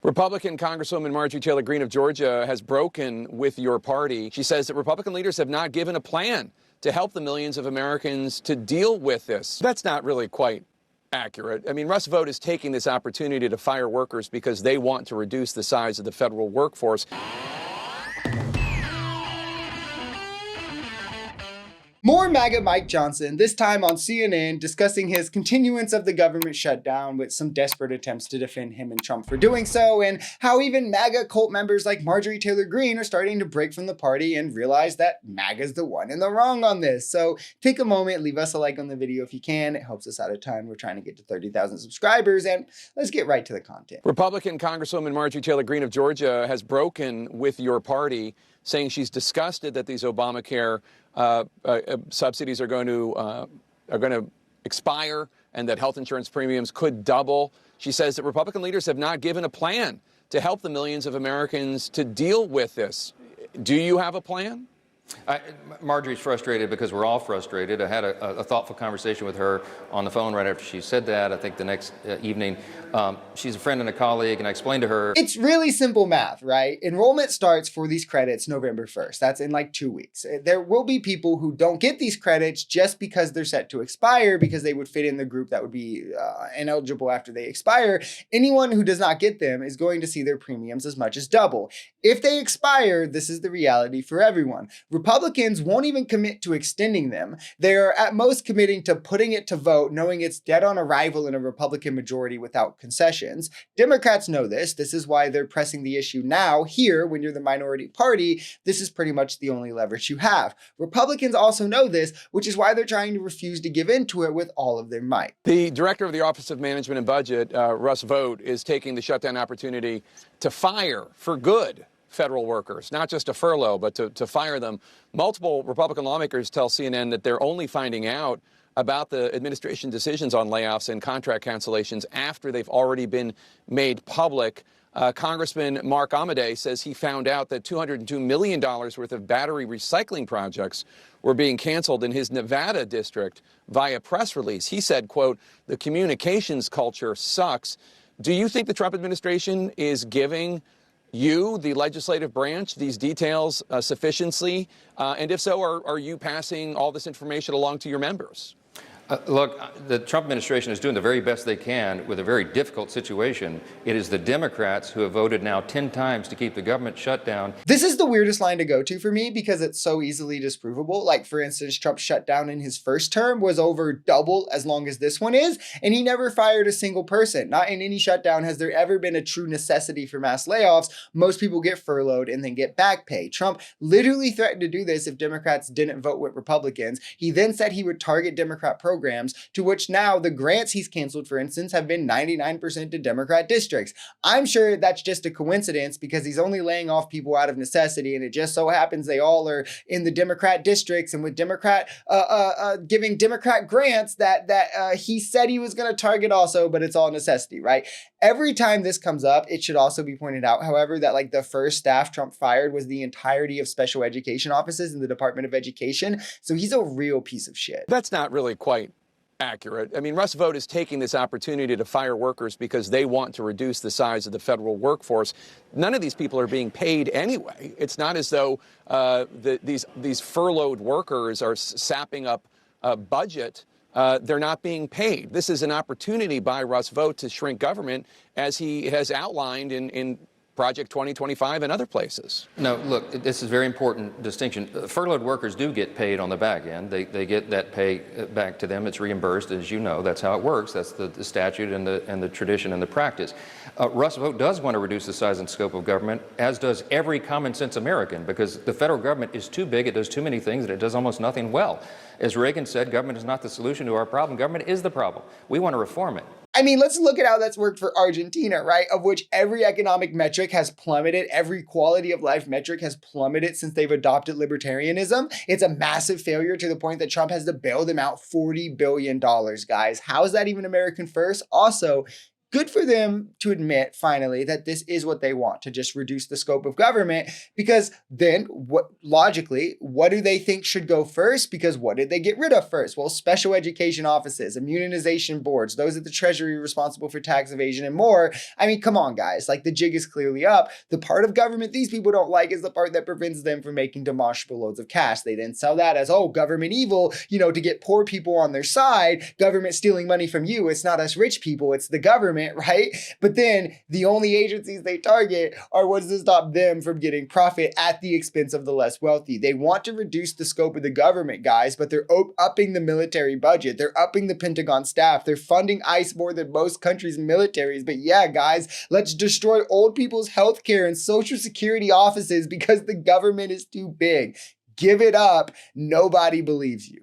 Republican Congresswoman Marjorie Taylor Greene of Georgia has broken with your party. She says that Republican leaders have not given a plan to help the millions of Americans to deal with this. That's not really quite accurate. I mean, Russ Vought is taking this opportunity to fire workers because they want to reduce the size of the federal workforce. More MAGA Mike Johnson, this time on CNN, discussing his continuance of the government shutdown with some desperate attempts to defend him and Trump for doing so, and how even MAGA cult members like Marjorie Taylor Greene are starting to break from the party and realize that MAGA's the one in the wrong on this. So take a moment, leave us a like on the video if you can. It helps us out a ton. We're trying to get to 30,000 subscribers, and let's get right to the content. Republican Congresswoman Marjorie Taylor Greene of Georgia has broken with your party, saying she's disgusted that these Obamacare subsidies are going to expire and that health insurance premiums could double. She says that Republican leaders have not given a plan to help the millions of Americans to deal with this. Do you have a plan? Marjorie's frustrated because we're all frustrated. I had a thoughtful conversation with her on the phone right after she said that. I think the next evening, she's a friend and a colleague, and I explained to her. It's really simple math, right? Enrollment starts for these credits November 1st. That's in like 2 weeks. There will be people who don't get these credits just because they're set to expire, because they would fit in the group that would be ineligible after they expire. Anyone who does not get them is going to see their premiums as much as double. If they expire, this is the reality for everyone. Republicans won't even commit to extending them. They're at most committing to putting it to vote, knowing it's dead on arrival in a Republican majority without concessions. Democrats know this. This is why they're pressing the issue now. Here, when you're the minority party, this is pretty much the only leverage you have. Republicans also know this, which is why they're trying to refuse to give in to it with all of their might. The director of the Office of Management and Budget, Russ Vought, is taking the shutdown opportunity to fire for good federal workers, not just to furlough, but to fire them. Multiple Republican lawmakers tell CNN that they're only finding out about the administration decisions on layoffs and contract cancellations after they've already been made public. Congressman Mark Amodei says he found out that $202 million worth of battery recycling projects were being canceled in his Nevada district via press release. He said, quote, "The communications culture sucks." Do you think the Trump administration is giving you, the legislative branch, these details sufficiently? And if so, are you passing all this information along to your members? Look, the Trump administration is doing the very best they can with a very difficult situation. It is the Democrats who have voted now 10 times to keep the government shut down. This is the weirdest line to go to for me because it's so easily disprovable. Like, for instance, Trump's shutdown in his first term was over double as long as this one is, and he never fired a single person. Not in any shutdown has there ever been a true necessity for mass layoffs. Most people get furloughed and then get back pay. Trump literally threatened to do this if Democrats didn't vote with Republicans. He then said he would target Democrat programs, to which now the grants he's canceled, for instance, have been 99% to Democrat districts. I'm sure that's just a coincidence because he's only laying off people out of necessity, and it just so happens they all are in the Democrat districts and with Democrat giving Democrat grants that he said he was going to target also, but it's all necessity, right? Every time this comes up, it should also be pointed out, however, that like the first staff Trump fired was the entirety of special education offices in the Department of Education. So he's a real piece of shit. That's not really quite accurate. I mean, Russ Vought is taking this opportunity to fire workers because they want to reduce the size of the federal workforce. None of these people are being paid anyway. It's not as though these furloughed workers are sapping up a budget. They're not being paid. This is an opportunity by Russ Vought to shrink government, as he has outlined in Project 2025 and other places. No, look, this is a very important distinction. Furloughed workers do get paid on the back end. They get that pay back to them. It's reimbursed, as you know. That's how it works. That's the statute and the tradition and the practice. Russ Vought does want to reduce the size and scope of government, as does every common sense American, because the federal government is too big. It does too many things, and it does almost nothing well. As Reagan said, government is not the solution to our problem. Government is the problem. We want to reform it. I mean, let's look at how that's worked for Argentina, right? Of which every economic metric has plummeted. Every quality of life metric has plummeted since they've adopted libertarianism. It's a massive failure to the point that Trump has to bail them out $40 billion, guys. How is that even American first? Also, good for them to admit finally that this is what they want, to just reduce the scope of government, because then what do they think should go first? Because what did they get rid of first? Well, special education offices, immunization boards, those at the Treasury responsible for tax evasion and more. I mean, come on, guys, like the jig is clearly up. The part of government these people don't like is the part that prevents them from making demonstrable loads of cash. They then sell that as, oh, government evil, to get poor people on their side, government stealing money from you. It's not us rich people, it's the government, right? But then the only agencies they target are ones to stop them from getting profit at the expense of the less wealthy. They want to reduce the scope of the government, guys, but they're upping the military budget. They're upping the Pentagon staff. They're funding ICE more than most countries' militaries. But yeah, guys, let's destroy old people's healthcare and social security offices because the government is too big. Give it up. Nobody believes you.